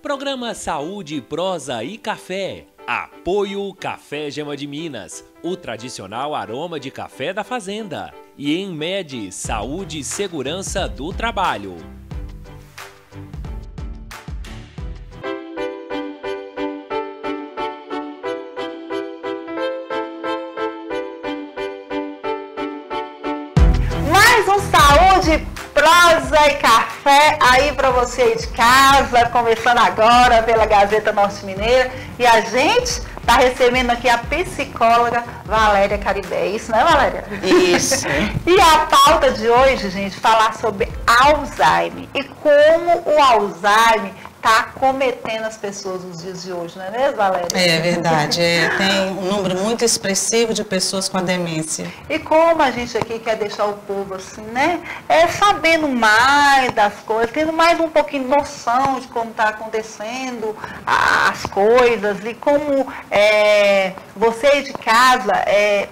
Programa Saúde, Prosa e Café. Apoio Café Gema de Minas, o tradicional aroma de café da fazenda. E em MED, Saúde e Segurança do Trabalho. Mais um Saúde, Prosa e Café aí para você aí de casa, começando agora pela Gazeta Norte Mineira. E a gente está recebendo aqui a psicóloga Valéria Caribé. Isso, né, Valéria? Isso. E a pauta de hoje, gente, falar sobre Alzheimer e como o Alzheimer está cometendo as pessoas nos dias de hoje, não é mesmo, Valéria? É verdade, tem um número muito expressivo de pessoas com a demência. E como a gente aqui quer deixar o povo assim, né? Sabendo mais das coisas, tendo mais um pouquinho de noção de como está acontecendo as coisas e como você aí de casa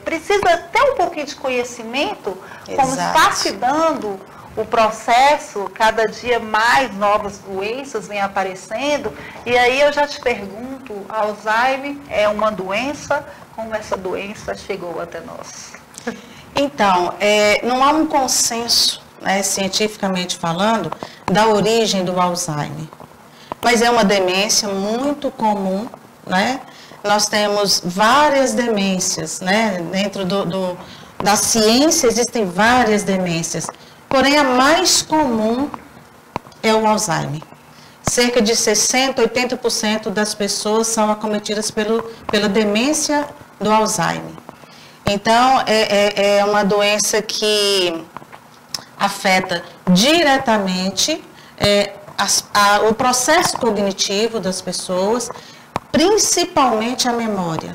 precisa ter um pouquinho de conhecimento, como está se dando o processo, cada dia mais novas doenças vêm aparecendo. E aí eu já te pergunto, Alzheimer é uma doença? Como essa doença chegou até nós? Então, não há um consenso, né, cientificamente falando, da origem do Alzheimer. Mas é uma demência muito comum, né? Nós temos várias demências, né? Dentro da ciência existem várias demências. Porém, a mais comum é o Alzheimer. Cerca de 60%, 80% das pessoas são acometidas pela demência do Alzheimer. Então, é uma doença que afeta diretamente o processo cognitivo das pessoas, principalmente a memória.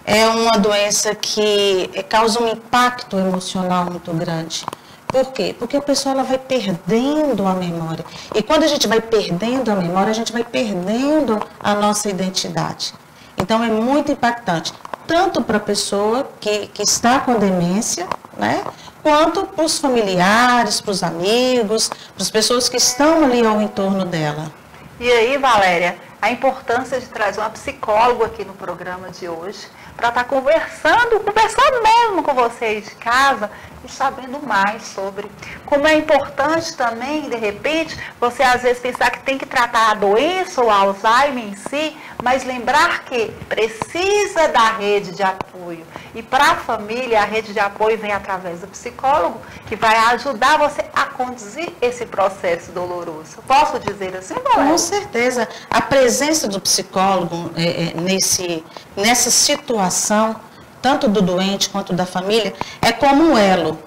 É uma doença que causa um impacto emocional muito grande. Por quê? Porque a pessoa ela vai perdendo a memória. E quando a gente vai perdendo a memória, a gente vai perdendo a nossa identidade. Então, é muito impactante, tanto para a pessoa que está com demência, né, quanto para os familiares, para os amigos, para as pessoas que estão ali ao entorno dela. E aí, Valéria, a importância de trazer uma psicóloga aqui no programa de hoje, para estar conversando mesmo com vocês de casa e sabendo mais sobre como é importante também, de repente, você às vezes pensar que tem que tratar a doença ou Alzheimer em si, mas lembrar que precisa da rede de apoio. E para a família, a rede de apoio vem através do psicólogo, que vai ajudar você a conduzir esse processo doloroso. Posso dizer assim, Valéria? Com certeza. A presença do psicólogo nessa situação, tanto do doente quanto da família, é como um elo.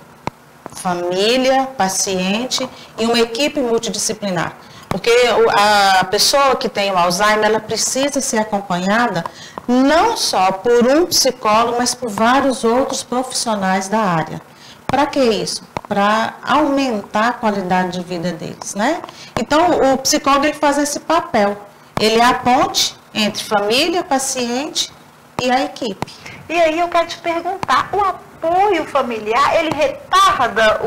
Família, paciente e uma equipe multidisciplinar. Porque a pessoa que tem o Alzheimer, ela precisa ser acompanhada não só por um psicólogo, mas por vários outros profissionais da área. Para que isso? Para aumentar a qualidade de vida deles, né? Então, o psicólogo ele faz esse papel. Ele é a ponte entre família, paciente e a equipe. E aí eu quero te perguntar, o apoio familiar, ele retarda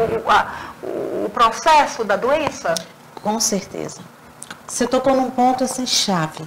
o processo da doença? Com certeza. Você tocou num ponto assim chave.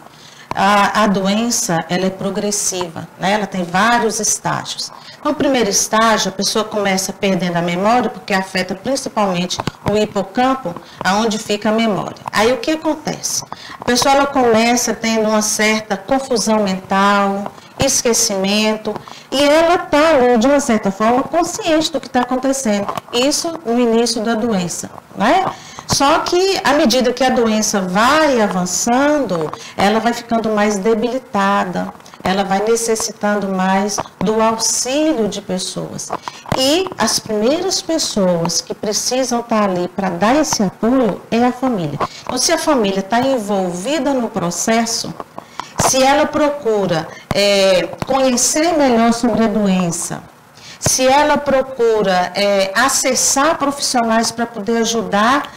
A doença, ela é progressiva, né? Ela tem vários estágios. No primeiro estágio, a pessoa começa perdendo a memória, porque afeta principalmente o hipocampo, aonde fica a memória. Aí o que acontece? A pessoa ela começa tendo uma certa confusão mental, esquecimento, e ela está, de uma certa forma, consciente do que está acontecendo. Isso no início da doença, né? Só que, à medida que a doença vai avançando, ela vai ficando mais debilitada, ela vai necessitando mais do auxílio de pessoas. E as primeiras pessoas que precisam estar ali para dar esse apoio é a família. Então, se a família está envolvida no processo, se ela procura conhecer melhor sobre a doença, se ela procura acessar profissionais para poder ajudar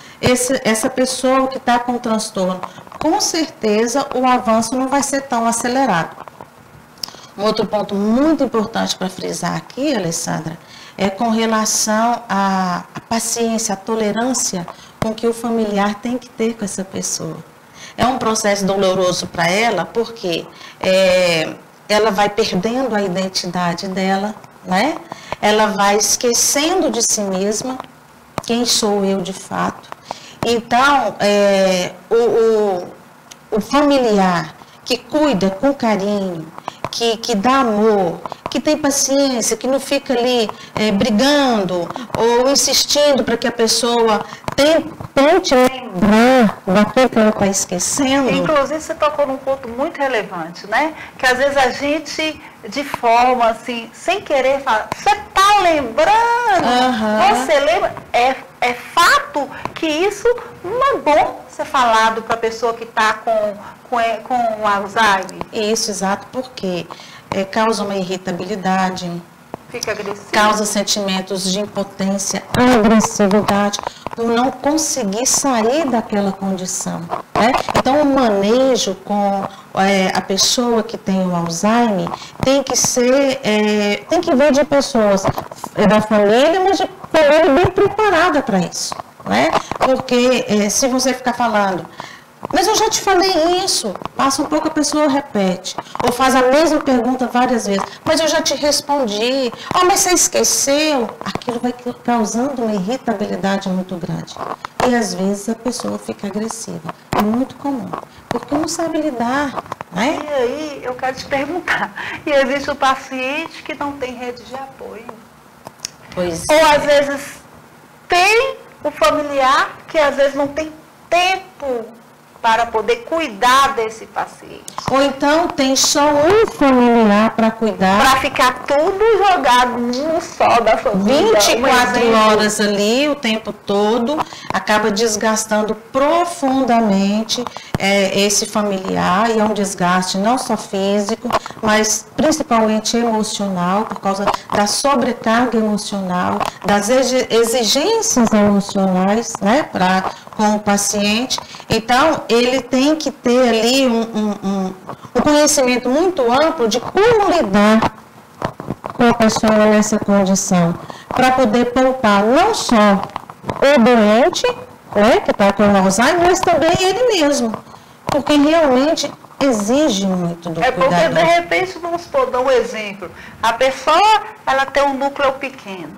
essa pessoa que está com transtorno, com certeza o avanço não vai ser tão acelerado. Um outro ponto muito importante para frisar aqui, Alessandra, é com relação à paciência, à tolerância com que o familiar tem que ter com essa pessoa. É um processo doloroso para ela, porque ela vai perdendo a identidade dela, né? Ela vai esquecendo de si mesma, quem sou eu de fato. Então, o familiar que cuida com carinho, que dá amor, que tem paciência, que não fica ali brigando ou insistindo para que a pessoa tente lembrar daquilo que ela está esquecendo. Inclusive, você tocou num ponto muito relevante, né? Que às vezes a gente, de forma assim, sem querer, fala, você está lembrando? Você lembra? É fato que isso não é bom ser falado para a pessoa que está com Alzheimer. Isso, exato, porque causa uma irritabilidade, fica agressivo, causa sentimentos de impotência, agressividade, por não conseguir sair daquela condição, né? Então, o manejo com a pessoa que tem o Alzheimer tem que ser, tem que vir de pessoas da família, mas de família bem preparada para isso, né? Porque se você ficar falando, mas eu já te falei isso, passa um pouco, a pessoa repete, ou faz a mesma pergunta várias vezes, mas eu já te respondi, mas você esqueceu, aquilo vai causando uma irritabilidade muito grande. E às vezes a pessoa fica agressiva, é muito comum, porque não sabe lidar, né? E aí, eu quero te perguntar, e existe o paciente que não tem rede de apoio? Pois ou às vezes tem o familiar que às vezes não tem tempo para poder cuidar desse paciente. Ou então tem só um familiar para cuidar. Para ficar tudo jogado no sol da família. 24 horas ali, o tempo todo, acaba desgastando profundamente esse familiar, e é um desgaste não só físico, mas principalmente emocional, por causa da sobrecarga emocional, das exigências emocionais, né, com o paciente. Então, ele tem que ter ali um conhecimento muito amplo de como lidar com a pessoa nessa condição, para poder poupar não só o doente, né, que está com Alzheimer, mas também ele mesmo, porque realmente exige muito do cuidador. Porque, de repente, vamos dar um exemplo. A pessoa, ela tem um núcleo pequeno.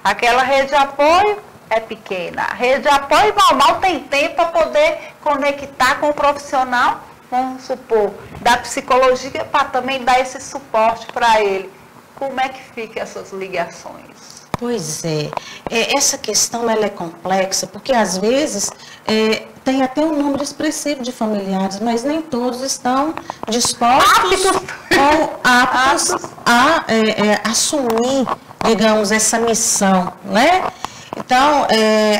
Aquela rede de apoio é pequena. A rede de apoio normal tem tempo para poder conectar com o profissional, vamos supor, da psicologia, para também dar esse suporte para ele. Como é que ficam essas ligações? Pois é, essa questão ela é complexa, porque às vezes tem até um número expressivo de familiares, mas nem todos estão dispostos ou aptos a assumir, digamos, essa missão, né? Então,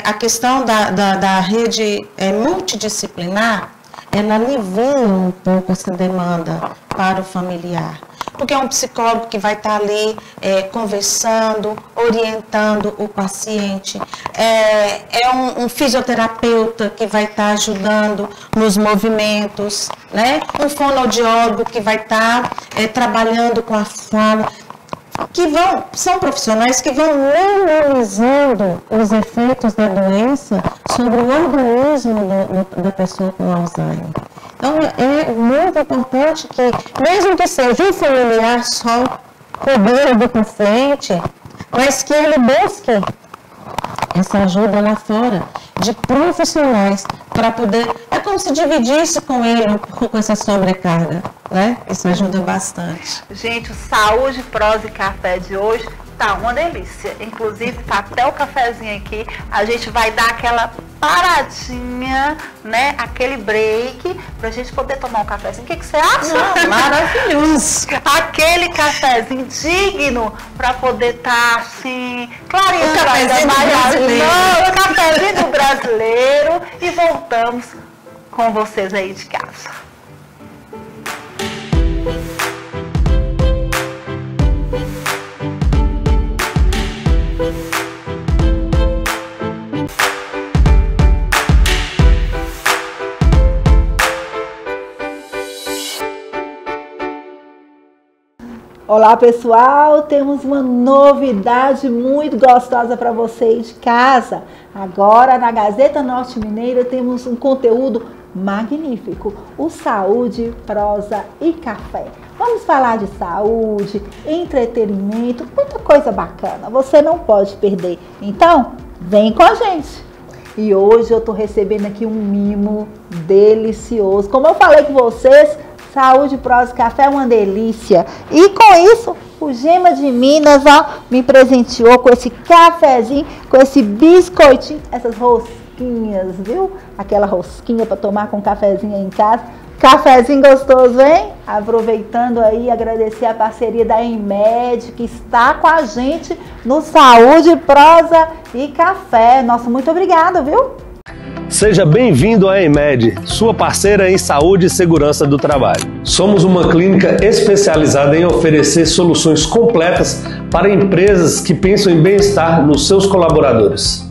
a questão da rede multidisciplinar, ela alivia um pouco essa demanda para o familiar. Porque é um psicólogo que vai estar ali conversando, orientando o paciente. É um fisioterapeuta que vai estar ajudando nos movimentos, né? Um fonoaudiólogo que vai estar trabalhando com a fala. São profissionais que vão minimizando os efeitos da doença sobre o organismo da pessoa com Alzheimer. Então, é muito importante que, mesmo que seja um familiar só cuidando do paciente, mas que ele busque essa ajuda lá fora, de profissionais, para poder, é como se dividisse com ele um pouco essa sobrecarga, né? Isso ajuda bastante. Gente, o Saúde, Prosa e Café de hoje tá uma delícia. Inclusive, tá até o cafezinho aqui. A gente vai dar aquela paradinha, né? Aquele break, pra gente poder tomar um cafezinho. O que você acha? Não, maravilhoso! Aquele cafezinho digno pra poder estar assim, clareando o cafezinho do brasileiro. Não, o cafezinho do brasileiro. E voltamos com vocês aí de casa. Olá pessoal, temos uma novidade muito gostosa para vocês de casa. Agora na Gazeta Norte Mineira temos um conteúdo magnífico, o Saúde, Prosa e Café. Vamos falar de saúde, entretenimento, muita coisa bacana, você não pode perder. Então, vem com a gente. E hoje eu tô recebendo aqui um mimo delicioso. Como eu falei com vocês, Saúde, Prosa e Café é uma delícia. E com isso, o Gema de Minas, ó, me presenteou com esse cafezinho, com esse biscoitinho, essas rosquinhas, viu? Aquela rosquinha para tomar com cafezinho aí em casa. Cafezinho gostoso, hein? Aproveitando aí, agradecer a parceria da EMED, que está com a gente no Saúde, Prosa e Café. Nossa, muito obrigada, viu? Seja bem-vindo à EMED, sua parceira em saúde e segurança do trabalho. Somos uma clínica especializada em oferecer soluções completas para empresas que pensam em bem-estar nos seus colaboradores.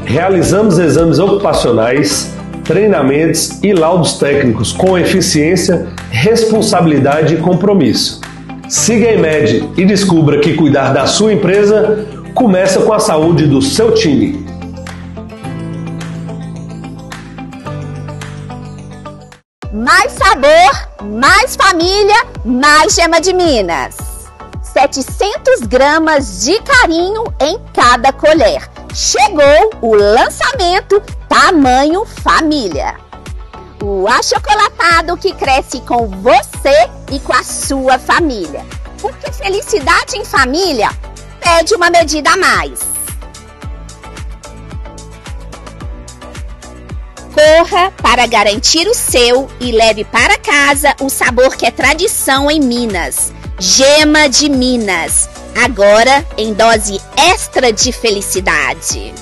Realizamos exames ocupacionais, treinamentos e laudos técnicos com eficiência, responsabilidade e compromisso. Siga a EMED e descubra que cuidar da sua empresa começa com a saúde do seu time. Mais sabor, mais família, mais Gema de Minas. 700 gramas de carinho em cada colher. Chegou o lançamento tamanho família. O achocolatado que cresce com você e com a sua família. Porque felicidade em família pede uma medida a mais. Corra para garantir o seu e leve para casa o sabor que é tradição em Minas. Gema de Minas. Agora em dose extra de felicidade.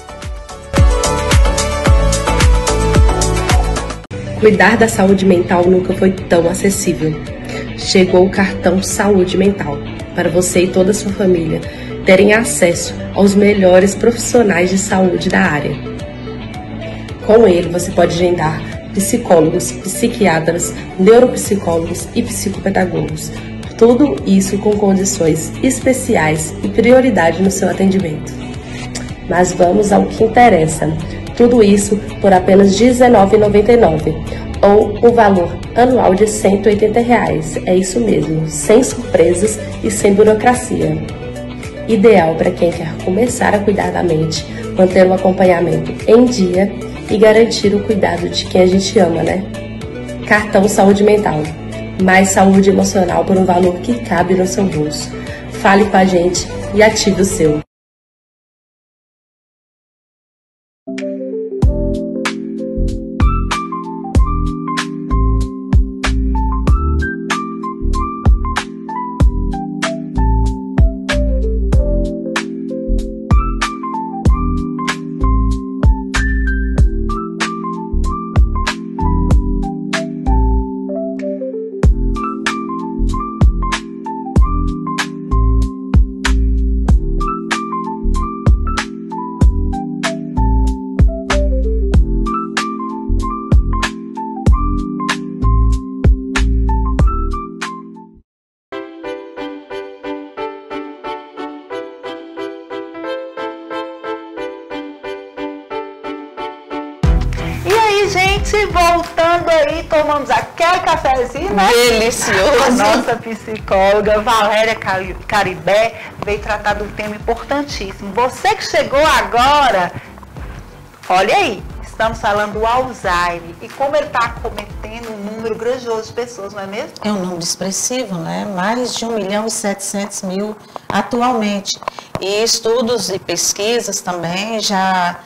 Cuidar da saúde mental nunca foi tão acessível. Chegou o cartão Saúde Mental para você e toda a sua família terem acesso aos melhores profissionais de saúde da área. Com ele você pode agendar psicólogos, psiquiatras, neuropsicólogos e psicopedagogos. Tudo isso com condições especiais e prioridade no seu atendimento. Mas vamos ao que interessa. Tudo isso por apenas R$ 19,99 ou o valor anual de R$ 180. É isso mesmo, sem surpresas e sem burocracia. Ideal para quem quer começar a cuidar da mente, manter o acompanhamento em dia e garantir o cuidado de quem a gente ama, né? Cartão Saúde Mental. Mais saúde emocional por um valor que cabe no seu bolso. Fale com a gente e ative o seu. Gente, voltando aí, tomamos aquele cafezinho, né? Delicioso! A nossa psicóloga Valéria Caribé veio tratar de um tema importantíssimo. Você que chegou agora, olha aí, estamos falando do Alzheimer e como ele está acometendo um número grandioso de pessoas, não é mesmo? É um número expressivo, né? Mais de 1.700.000 atualmente. E estudos e pesquisas também já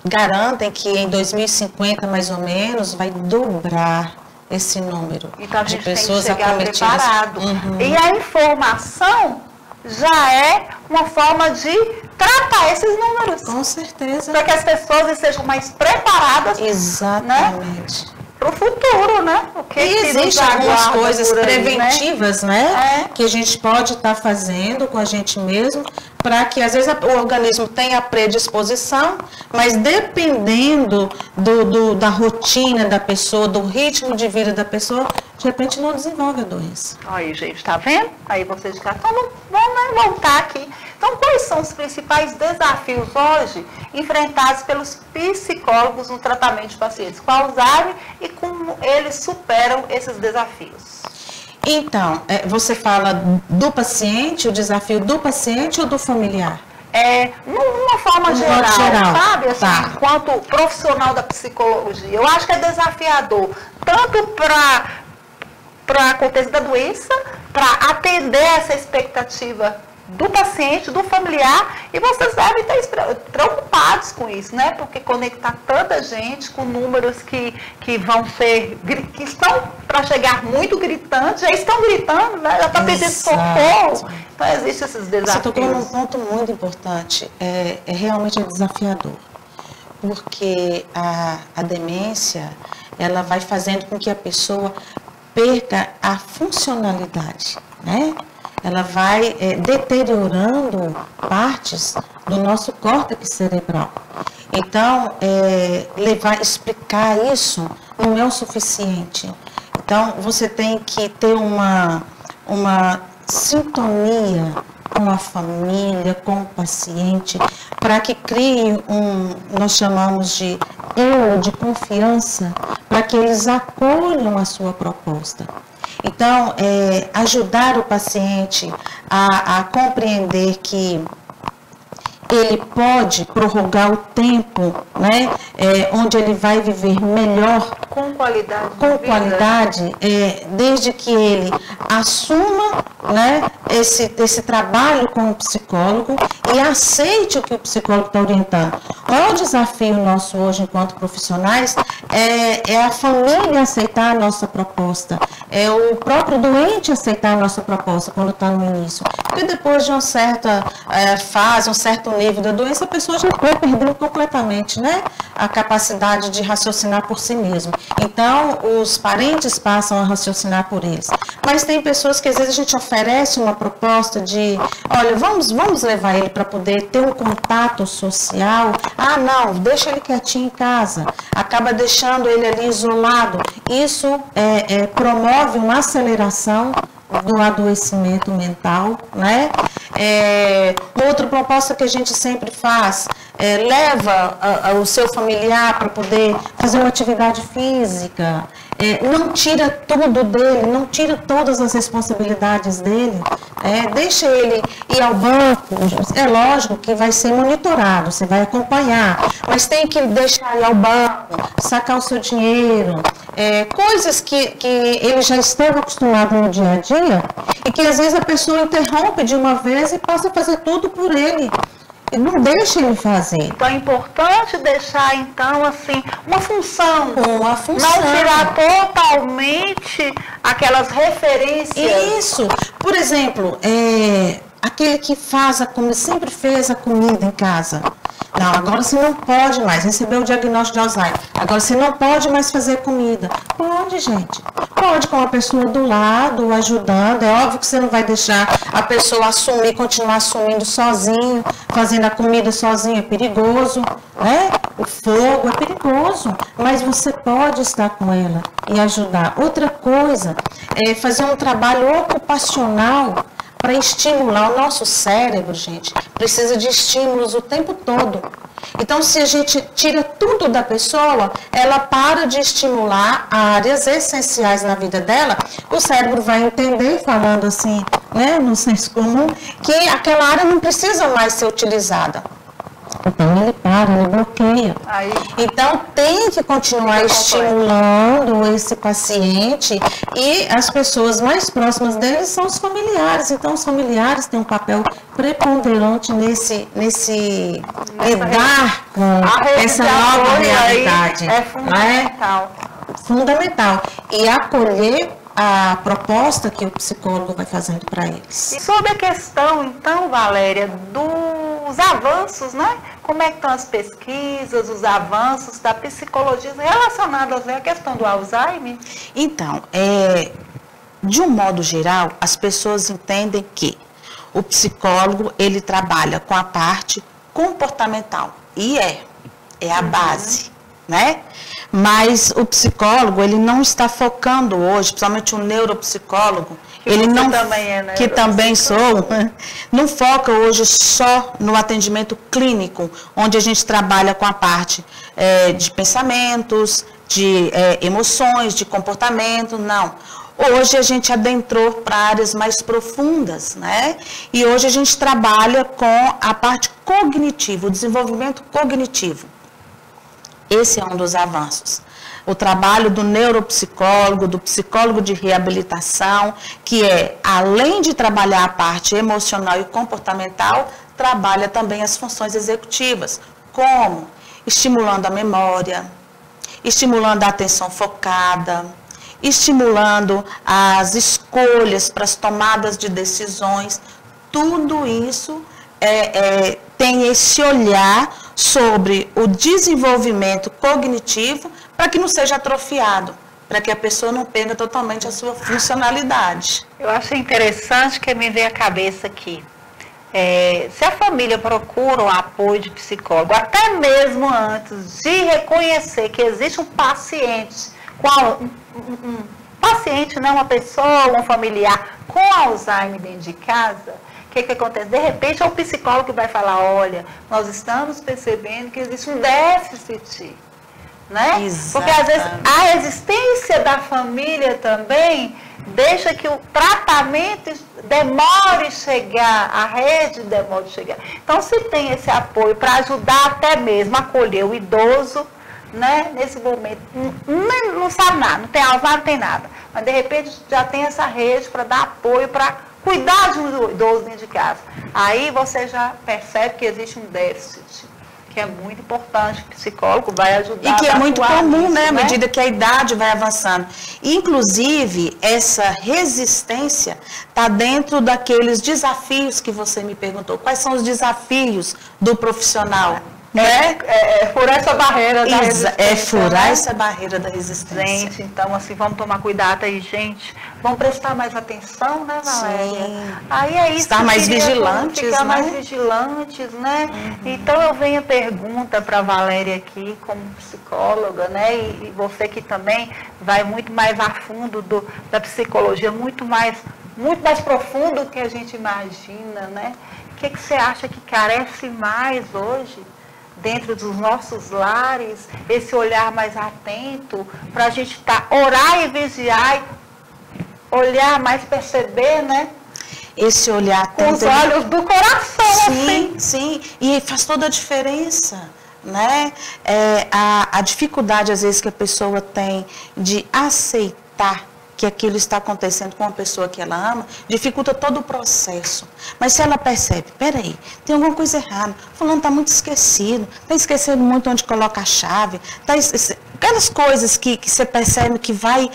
garantem que em 2050, mais ou menos, vai dobrar esse número então, a de gente pessoas tem que chegar acometidas. preparado. E a informação já é uma forma de tratar esses números. Com certeza. Para que as pessoas estejam mais preparadas. Exatamente. Né? Para o futuro, né? O que existem algumas coisas preventivas, né? É. Que a gente pode estar fazendo com a gente mesmo, para que às vezes o organismo tenha predisposição, mas dependendo da rotina da pessoa, do ritmo de vida da pessoa, de repente não desenvolve a doença. Aí, gente, tá vendo? Aí vocês já estão, vamos voltar aqui. Então, quais são os principais desafios hoje enfrentados pelos psicólogos no tratamento de pacientes com Alzheimer e como eles superam esses desafios? Então, você fala do paciente, o desafio do paciente ou do familiar? Numa forma geral, sabe? Assim, enquanto profissional da psicologia, eu acho que é desafiador, tanto para acontecer da doença, para atender essa expectativa do paciente, do familiar, e vocês devem estar preocupados com isso, né? Porque conectar tanta gente com números que estão para chegar muito gritantes, já estão gritando, né? Já está pedindo socorro. Então, existem esses desafios. Você tocou num ponto muito importante, realmente desafiador, porque a demência, ela vai fazendo com que a pessoa perca a funcionalidade, né? Ela vai deteriorando partes do nosso córtex cerebral. Então, explicar isso não é o suficiente. Então, você tem que ter uma sintonia com a família, com o paciente, para que crie nós chamamos de elo de confiança, para que eles acolham a sua proposta. Então, ajudar o paciente a compreender que ele pode prorrogar o tempo, né, onde ele vai viver melhor, com qualidade, desde que ele assuma, né, esse trabalho com o psicólogo e aceite o que o psicólogo está orientando. O maior desafio nosso hoje, enquanto profissionais, é a família aceitar a nossa proposta, é o próprio doente aceitar a nossa proposta quando está no início. Porque depois de uma certa fase, um certo nível da doença, a pessoa já vai perdendo completamente, né, a capacidade de raciocinar por si mesmo. Então, os parentes passam a raciocinar por eles. Mas tem pessoas que às vezes a gente oferece uma proposta de, olha, vamos levar ele para poder ter um contato social. Ah, não, deixa ele quietinho em casa. Acaba deixando ele ali isolado. Isso promove uma aceleração do adoecimento mental, né? Outra proposta que a gente sempre faz, leva o seu familiar para poder fazer uma atividade física, não tira tudo dele, não tira todas as responsabilidades dele, deixa ele ir ao banco, é lógico que vai ser monitorado, você vai acompanhar, mas tem que deixar ir ao banco, sacar o seu dinheiro, coisas que ele já estava acostumado no dia a dia e que às vezes a pessoa interrompe de uma vez e passa a fazer tudo por ele. E não deixa ele fazer. Então é importante deixar, então, assim, uma função. Uma função. Não tirar totalmente aquelas referências. Isso. Por exemplo, aquele que faz a comida, sempre fez a comida em casa. Não, agora você não pode mais, recebeu o diagnóstico de Alzheimer. Agora você não pode mais fazer comida. Pode, gente. Pode, com a pessoa do lado, ajudando. É óbvio que você não vai deixar a pessoa continuar assumindo sozinho, fazendo a comida sozinho, é perigoso, né? O fogo é perigoso, mas você pode estar com ela e ajudar. Outra coisa é fazer um trabalho ocupacional para estimular o nosso cérebro, gente, precisa de estímulos o tempo todo. Então, se a gente tira tudo da pessoa, ela para de estimular áreas essenciais na vida dela, o cérebro vai entender, falando assim, né, no senso comum, que aquela área não precisa mais ser utilizada. Então, ele para, ele bloqueia. Então, tem que continuar estimulando esse paciente e as pessoas mais próximas dele são os familiares. Então, os familiares têm um papel preponderante nesse lidar com essa nova realidade. É fundamental. Fundamental. E acolher a proposta que o psicólogo vai fazendo para eles. E sobre a questão, então, Valéria, dos avanços, né? Como é que estão as pesquisas, os avanços da psicologia relacionados à questão do Alzheimer? Então, de um modo geral, as pessoas entendem que o psicólogo, ele trabalha com a parte comportamental, e é a base, né? Mas o psicólogo, ele não está focando hoje, principalmente o neuropsicólogo, ele não, que também sou, não foca hoje só no atendimento clínico, onde a gente trabalha com a parte de pensamentos, de emoções, de comportamento, não. Hoje a gente adentrou para áreas mais profundas, né? E hoje a gente trabalha com a parte cognitiva, o desenvolvimento cognitivo. Esse é um dos avanços. O trabalho do neuropsicólogo, do psicólogo de reabilitação, que além de trabalhar a parte emocional e comportamental, trabalha também as funções executivas, como estimulando a memória, estimulando a atenção focada, estimulando as escolhas para as tomadas de decisões. Tudo isso tem esse olhar sobre o desenvolvimento cognitivo para que não seja atrofiado, para que a pessoa não perca totalmente a sua funcionalidade. Eu achei interessante que me veio à cabeça aqui. Se a família procura um apoio de psicólogo, até mesmo antes de reconhecer que existe um paciente, paciente, não uma pessoa, um familiar com Alzheimer dentro de casa, o que acontece? De repente é o psicólogo que vai falar, olha, nós estamos percebendo que existe um déficit, né? Exatamente. Porque às vezes a existência da família também deixa que o tratamento demore chegar, a rede demore chegar. Então, se tem esse apoio para ajudar até mesmo a acolher o idoso, né, nesse momento, não sabe nada, não tem Alzheimer, não tem nada, mas de repente já tem essa rede para dar apoio, para cuidar de um idoso dentro de casa. Aí você já percebe que existe um déficit, que é muito importante, o psicólogo vai ajudar. E que é muito comum, nisso, né, à medida que a idade vai avançando. Inclusive, essa resistência está dentro daqueles desafios que você me perguntou. Quais são os desafios do profissional? Furar essa barreira da resistência. Furar essa barreira da resistência. Gente, então assim, vamos tomar cuidado aí, gente. Vamos prestar mais atenção, né, Valéria? Sim. Aí é isso. Estar mais vigilantes, ficar né? mais vigilantes, né? Então eu venho a pergunta para a Valéria aqui, como psicóloga, né? E você que também vai muito mais a fundo da psicologia, muito mais profundo do que a gente imagina, né? O que você acha que carece mais hoje? Dentro dos nossos lares, esse olhar mais atento, para a gente orar e vigiar, olhar mais, perceber, né? Esse olhar com os olhos do coração, sim, assim. Sim, e faz toda a diferença, né? A dificuldade, às vezes, que a pessoa tem de aceitar que aquilo está acontecendo com uma pessoa que ela ama, dificulta todo o processo. Mas se ela percebe, peraí, tem alguma coisa errada, fulano está muito esquecido, está esquecendo muito onde coloca a chave, aquelas coisas que você percebe que vai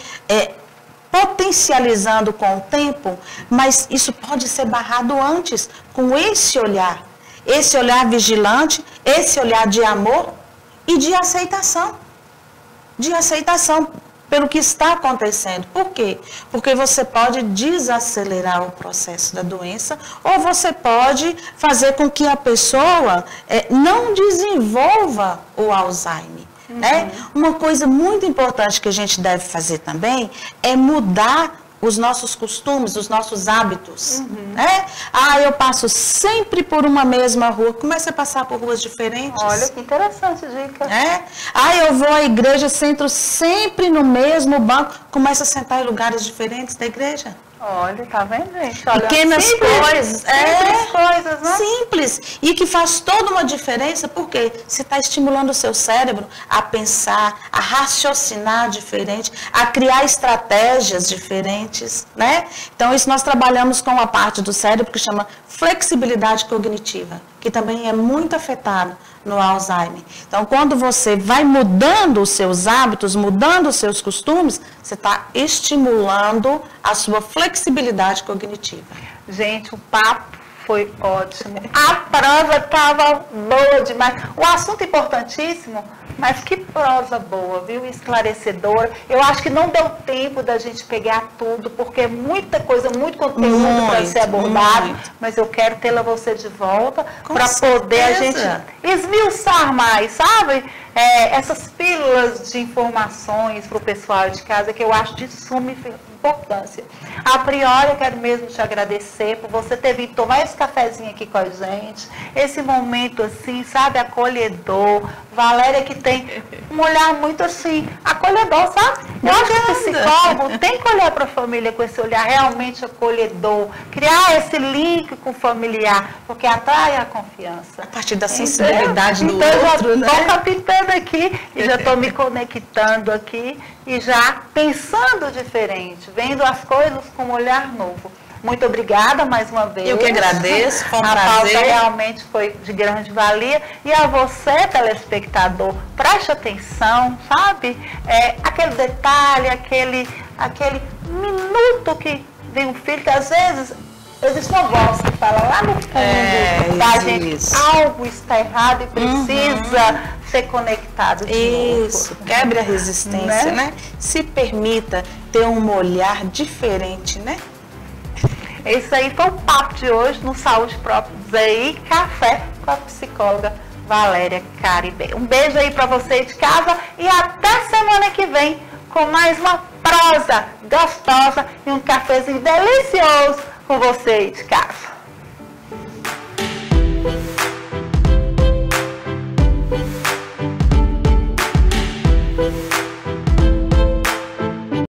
potencializando com o tempo, mas isso pode ser barrado antes, com esse olhar vigilante, esse olhar de amor e de aceitação. Pelo que está acontecendo. Por quê? Porque você pode desacelerar o processo da doença ou você pode fazer com que a pessoa não desenvolva o Alzheimer. Né? Uma coisa muito importante que a gente deve fazer também é mudar os nossos costumes, os nossos hábitos. Né? Eu passo sempre por uma mesma rua. Comece a passar por ruas diferentes. Olha, que interessante dica. Eu vou à igreja, sento sempre no mesmo banco. Comece a sentar em lugares diferentes da igreja. Olha, tá vendo, gente? Olha, pequenas coisas. Simples coisas, né? Simples. simples e que faz toda uma diferença, porque você está estimulando o seu cérebro a pensar, a raciocinar diferente, a criar estratégias diferentes, né? Então, isso nós trabalhamos com uma parte do cérebro que chama flexibilidade cognitiva, que também é muito afetado no Alzheimer. Então, quando você vai mudando os seus hábitos, mudando os seus costumes, você está estimulando a sua flexibilidade cognitiva. Gente, o papo foi ótimo. A prosa estava boa demais. O assunto importantíssimo, mas que prosa boa, viu? Esclarecedora. Eu acho que não deu tempo da gente pegar tudo, porque é muita coisa, muito conteúdo para ser abordado. Mas eu quero tê-la você de volta para poder a gente esmiuçar mais, sabe? Essas pílulas de informações para o pessoal de casa que eu acho de suma importância. A priori, eu quero mesmo te agradecer por você ter vindo tomar esse cafezinho aqui com a gente, esse momento assim, sabe, acolhedor. Valéria que tem um olhar muito assim, acolhedor, sabe? Eu acho que o psicólogo tem que olhar para a família com esse olhar realmente acolhedor, criar esse link com o familiar, porque atrai a confiança. A partir da sensibilidade do outro, então, né? Estou captando aqui e já estou me conectando aqui e já pensando diferente, vendo as coisas com um olhar novo. Muito obrigada mais uma vez. Eu que agradeço, foi um prazer. A pauta realmente foi de grande valia. E a você, telespectador, preste atenção, sabe? Aquele detalhe, aquele minuto que vem um filho, que às vezes existe uma voz que fala lá no fundo da gente, algo está errado e precisa ser conectado de Isso, novo. Quebre a resistência, né? Se permita ter um olhar diferente, né? Esse aí foi o papo de hoje no Saúde Própria e Café com a psicóloga Valéria Caribe. Um beijo aí para você de casa e até semana que vem com mais uma prosa gostosa e um cafezinho delicioso com você de casa.